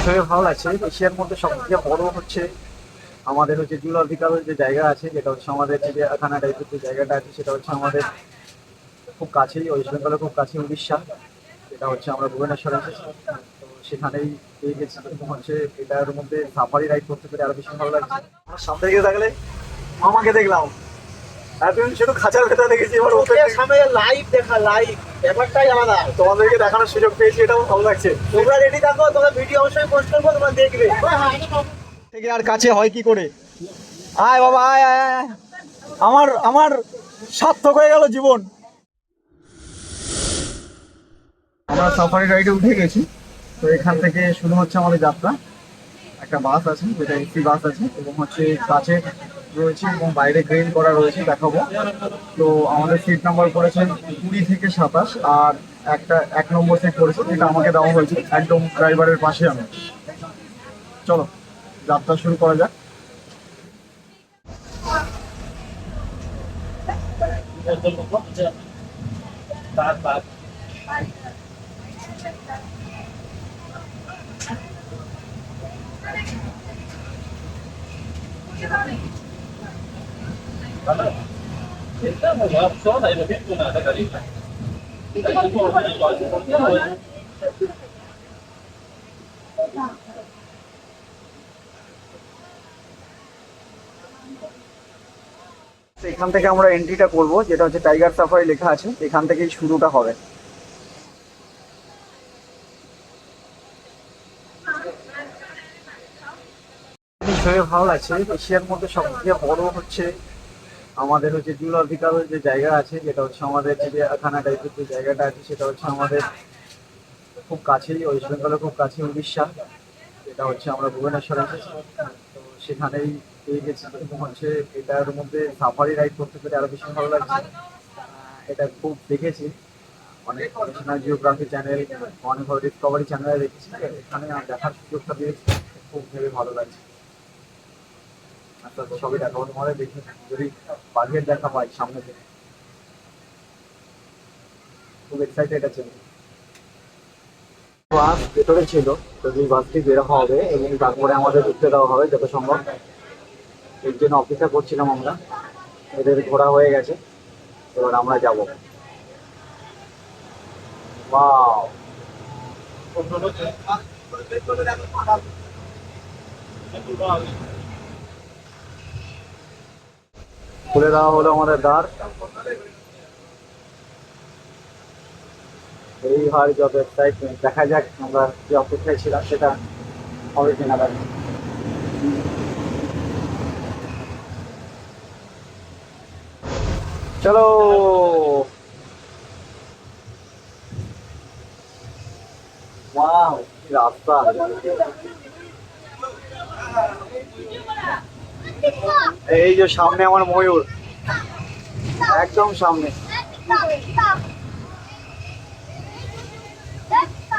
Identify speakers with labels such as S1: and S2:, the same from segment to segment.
S1: ভেবে ভালো লাগছে। এশিয়ার মধ্যে সবথেকে বড় হচ্ছে আমাদের হচ্ছে জুলজিক্যাল যে জায়গা আছে, যেটা হচ্ছে আমাদের চিড়িয়াখানা টাইপের যে জায়গাটা আছে, সেটা হচ্ছে আমাদের খুব কাছেই, ওয়েস্ট বেঙ্গলের খুব কাছেই উড়িষ্যা। যেটা হচ্ছে আমরা ভুবনেশ্বরে এসেছি, তো সেখানেই পেয়ে গেছি। এবং হচ্ছে এটার মধ্যে সাফারি রাইড করতে পেরে আরো বেশি ভালো লাগছে। আমার সামনে গিয়ে থাকলে আমাকে দেখলাম, এতদিন শুধু খাঁচার ভেতরে দেখেছি, এবার ওদের সামনে লাইভ দেখা, লাইভ ব্যাপারটাই আলাদা। তোমাদেরকে দেখানোর সুযোগ পেয়েছি, এটাও ভালো লাগছে। তোমরা রেডি থাকো, তোমরা ভিডিও অবশ্যই পোস্ট করবো, তোমরা দেখবে। থেকে আর কাছে হয় কি করে? আয় বাবা, আয় আয় আয়। আমার আমার সার্থক হয়ে গেল জীবন। আমরা সাফারি রাইডে উঠে গেছি। তো এখান থেকে শুরু হচ্ছে আমাদের যাত্রা। একটা বাস আছে, যেটা এসি বাস আছে, এবং হচ্ছে কাছে রয়েছে এবং বাইরে গ্রিল করা রয়েছে, দেখাবো। তো আমাদের সিট নাম্বার পড়েছে 20 থেকে 27, আর একটা 1 নম্বর সিট পড়েছে, যেটা আমাকে দেওয়া হয়েছে একদম ড্রাইভারের পাশে। আমি চলো যাত্রা শুরু করা যাক। এখান থেকে আমরা এন্ট্রিটা করব, যেটা হচ্ছে টাইগার সাফারি লেখা আছে, এখান থেকেই শুরুটা হবে। ভেবে ভালো লাগছে। এশিয়ার মধ্যে সবথেকে বড় হচ্ছে আমাদের হচ্ছে জুলজিক্যাল যে জায়গা আছে, যেটা হচ্ছে আমাদের চিড়িয়াখানা টাইপের যে জায়গাটা আছে, সেটা হচ্ছে আমাদের খুব কাছেই, ওয়েস্ট বেঙ্গলের খুব কাছেই উড়িষ্যা। যেটা হচ্ছে আমরা ভুবনেশ্বরে এসেছি, তো সেখানেই পেয়ে গেছি। এবং হচ্ছে এটার মধ্যে সাফারি রাইড করতে পেরে আরো বেশি ভালো লাগছে। এটা খুব দেখেছি অনেক ন্যাশনাল জিওগ্রাফি চ্যানেল, অনেক ডিসকভারি চ্যানেলে দেখেছি, এখানে দেখার সুযোগটা পেয়েছি, খুব ভেবে ভালো লাগছে। আস্তে আস্তে সবই দেখাবো তোমাদের, দেখি যদি বাঘের দেখা পাই সামনে থেকে। খুব এক্সাইটেড আছে। বাস ভেতরে ছিল, যদি বাসটি বের হবে এবং তারপরে আমাদের ঢুকতে দেওয়া হবে যত সম্ভব। এর জন্য অপেক্ষা করছিলাম আমরা। এদের ঘোরা হয়ে গেছে, এবার আমরা যাব। ওয়াও, খুলে দেওয়া হলো আমাদের দ্বার। এই হয় যত এক্সাইটমেন্ট, দেখা যাক আমরা যে অপেক্ষায় ছিলাম সেটা হবে কিনা। চলো। ওয়াও, কি রাস্তা! এই যে সামনে আমার ময়ূর, একদম সামনে।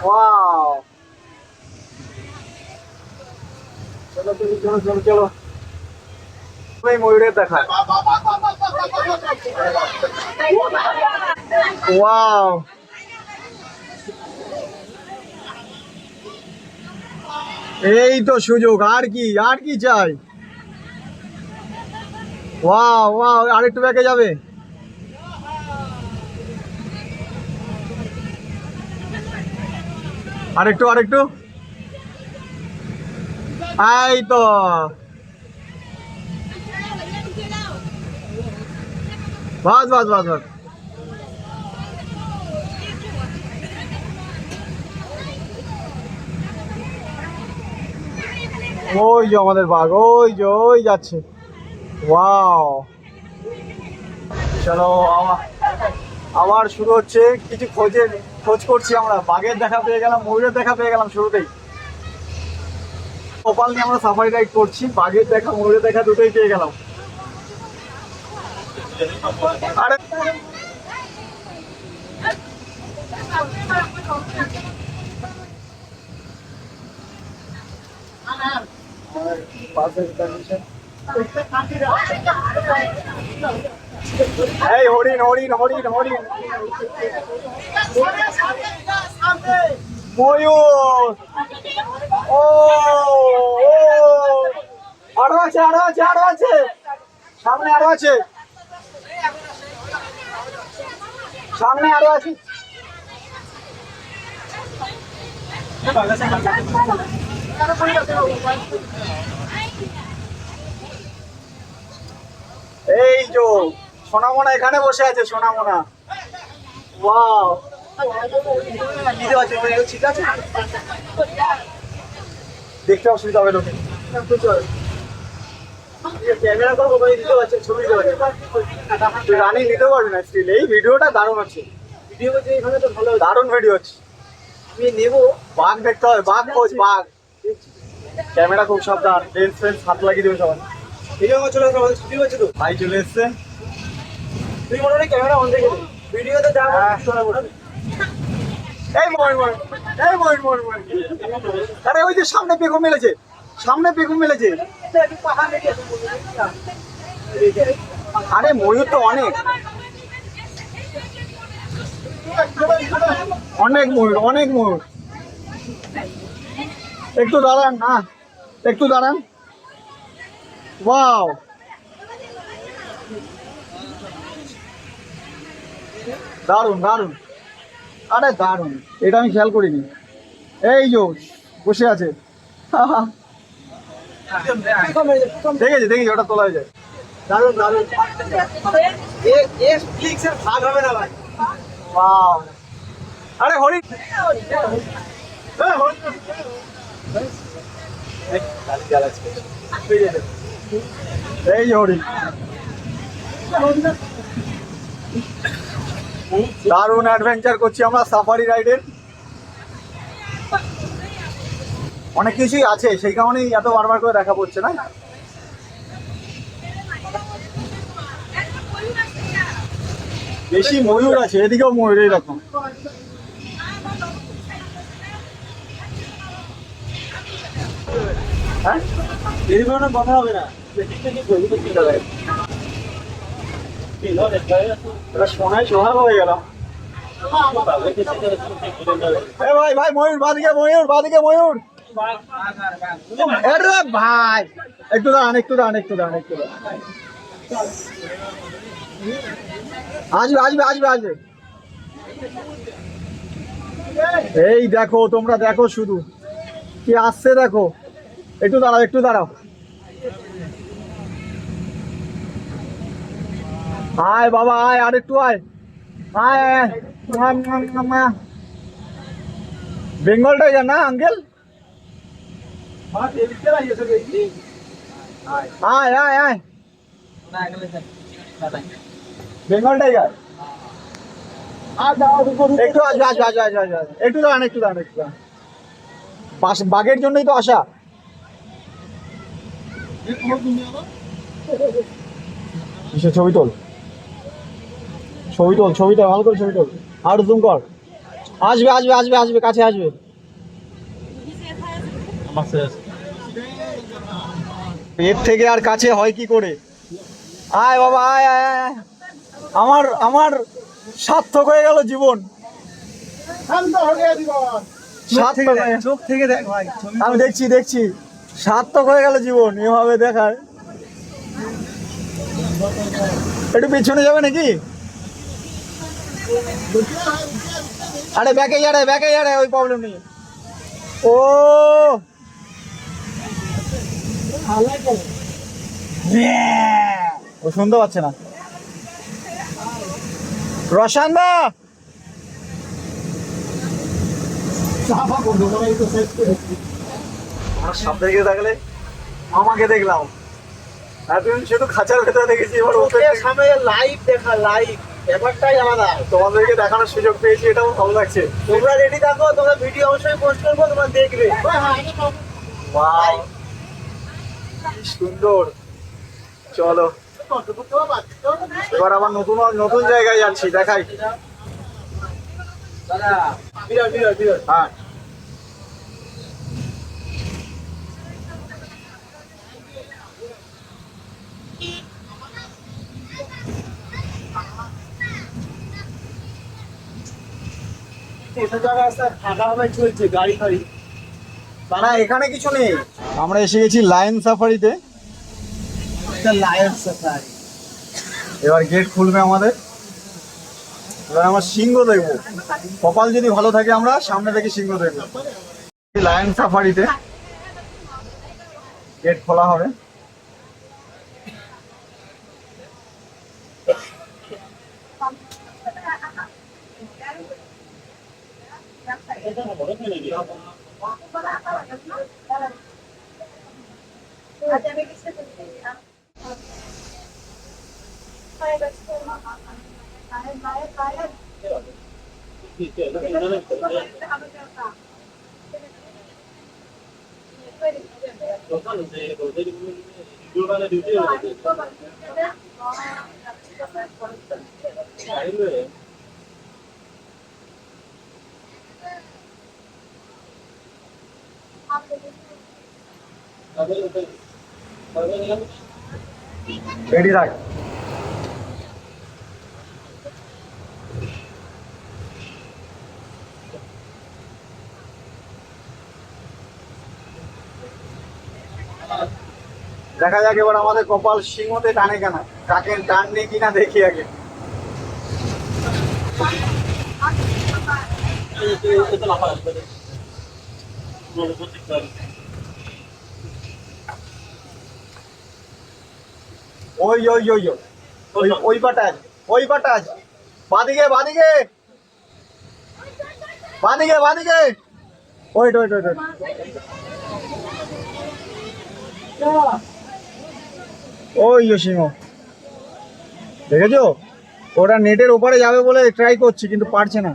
S1: ওয়াও, চলো চলো চলো চলো চলো, এই ময়ূরের দেখা। ওয়াও, এই তো সুযোগ, আর কি আর কি চাই। ওয়াও ওয়াও, আরেকটু ব্যাকে যাবে। আরেকটু আরেকটু, এই তো। বাস বাস বাস বাস। ওই যে আমাদের বাঘ, ওই যে ওই যাচ্ছে। ওয়াও, চলো আবার শুরু হচ্ছে। কিছু খোঁজ করছি আমরা, বাঘের দেখা পেয়ে গেলাম, ময়ূরের দেখা পেয়ে গেলাম শুরুতেই। কপাল নিয়ে আমরা সাফারি রাইড করছি, বাঘের দেখা ময়ূরের দেখা দুটোই পেয়ে গেলাম। আরে এই হরিণ হরিণ হরিণ হরিণ, ময়ূর, ও আছে, আরো আছে, আরো আছে, সামনে আরো আছে, সামনে আরো আছে। এই যে সোনামোনা এখানে বসে আছে, সোনামোনা। ওয়াও, ঠিক আছে, দেখতে অসুবিধা হবে লোকে। ক্যামেরা করবো, দিতে পারছে, ছবি দিতে পারছে, রানিং নিতে পারবি না স্টিল। এই ভিডিওটা দারুণ হচ্ছে, ভিডিও হচ্ছে এখানে তো ভালো, দারুণ ভিডিও হচ্ছে। আমি নেবো, বাঘ দেখতে হবে, বাঘ খোঁজ, বাঘ। ক্যামেরা খুব সাবধান, লেন্স ফেন্স হাত লাগিয়ে দেবে সবাই। ভিডিও চলে আসবে, আমাদের ছুটি হচ্ছে তো, ভাই চলে এসছে। তুই মনে হয় ক্যামেরা অন রেখে দে, ভিডিওতে যা শোনা বলবে। এই ময়ূর, ময়ূর, এই ময়ূর, ময়ূর, ময়ূর। আরে ওই যে সামনে পেখম মেলেছে, সামনে পেখম মেলেছে। আরে ময়ূর তো অনেক, অনেক ময়ূর, অনেক ময়ূর। একটু দাঁড়ান না, একটু দাঁড়ান। ওয়াও, দারুন দারুন, আরে দারুন, এটা আমি খেয়াল করিনি। এই যে বসে আছে, দেখেছি দেখেছি, ওটা তোলা যায়। দারুন দারুন, ভাগ হবে না ভাই। ওয়াও, আরে হরিণ, এই যে হরিণ, দারুণ অ্যাডভেঞ্চার করছি আমরা সাফারি রাইডের। অনেক কিছুই আছে, সেই কারণেই এত বারবার করে দেখা পড়ছে না। বেশি ময়ূর আছে, এদিকেও ময়ূর, এইরকম। হ্যাঁ, এই ধরনের কথা হবে না। সোনায় সোহাগ হয়ে গেল। ভাই ভাই, ময়ূর বাদিকে, ময়ূর বাদিকে, ময়ূর। আরে ভাই, একটু দাঁড়ান, একটু দাঁড়ান, একটু দাঁড়ান, একটু দাঁড়ান। আসবে আসবে আসবে আসবে। এই দেখো, তোমরা দেখো শুধু কি আসছে, দেখো। একটু দাঁড়াও, একটু দাঁড়াও। আয় বাবা, আয়, আর একটু আয়, আয় আয়। বেঙ্গল টাইগার না আঙ্কেল? আয় আয় আয়, বেঙ্গল টাইগার। একটু আসবে, আসবে, আসবে, আসবে, আসবে, একটু দাঁড়ান, একটু দাঁড়ান, একটু দাঁড়ান। বাঘের জন্যই তো আসা। ছবি তোল, ছবি তোল, ছবি তোল, ভালো করে ছবি তোল, আর জুম কর। আসবে আসবে আসবে আসবে, কাছে আসবে। এর থেকে আর কাছে হয় কি করে? আয় বাবা, আয় আয় আয়। আমার আমার সার্থক হয়ে গেল জীবন, চোখ থেকে দেখ ভাই, আমি দেখছি দেখছি, সার্থক হয়ে গেল জীবন এভাবে দেখার। একটু পিছনে যাবে নাকি? আরে ব্যাকে যারে, ব্যাকে যারে, ওই প্রবলেম নেই। ও ও শুনতে পাচ্ছে না। রসান দা, সামনে দিকে থাকলে আমাকে দেখলাম, এতদিন শুধু খাঁচার ভেতরে দেখেছি, এবার সামনে লাইভ দেখা, লাইভ ব্যাপারটাই আলাদা। তোমাদেরকে দেখানোর সুযোগ পেয়েছি, এটাও ভালো লাগছে। তোমরা রেডি থাকো, তোমরা ভিডিও অবশ্যই পোস্ট করবো, তোমরা দেখবে। ওয়াও, কি সুন্দর। চলো এবার আবার নতুন নতুন জায়গায় যাচ্ছি, দেখাই। হ্যাঁ, না এখানে কিছু নেই। আমরা এসে গেছি লায়ন সাফারিতে।
S2: The lion safari.
S1: এবার গেট খুলবে আমাদের, এবার আমরা সিংহ দেখবো। কপাল যদি ভালো থাকে আমরা সামনে থেকে সিংহ দেখবো। লায়ন সাফারিতে গেট খোলা হবে। রেডি রাখ। দেখা যাক এবার আমাদের কপাল সিংহতে টানে কেন, কাকের টান নেই কিনা দেখি আগে। ওই ওই ওই ওই ওই পাটা আছে, ওই পাটা আছে। বাদিকে বাদিকে বাদিকে বাদিকে, ওইট ওইট ওইট। ওই সিংহ দেখেছো, ওটা নেটের ওপারে যাবে বলে ট্রাই করছি কিন্তু পারছে না।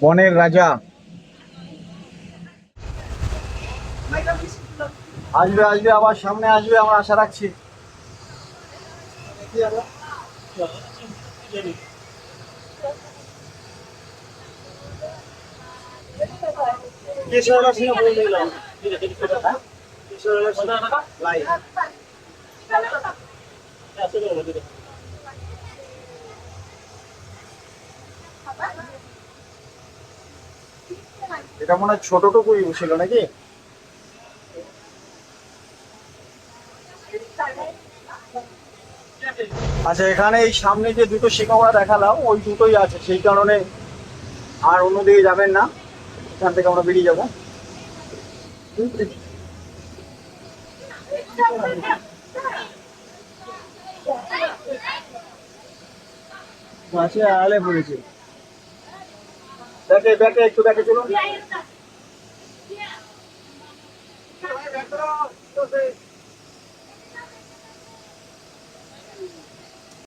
S1: বনের রাজা আসবে, আসবে আবার সামনে আসবে, আমরা আশা রাখছি। এটা মনে হয় ছোটটুকুই ছিল নাকি? আচ্ছা, এখানে এই সামনে যে দুটো সিংহরা দেখালাম ওই দুটোই আছে, সেই কারণে আর অন্যদিকে যাবেন না, এখান থেকে আমরা বেরিয়ে যাবো। মাছে আড়ালে পড়েছে। ব্যাকে ব্যাকে একটু ব্যাকে চলুন।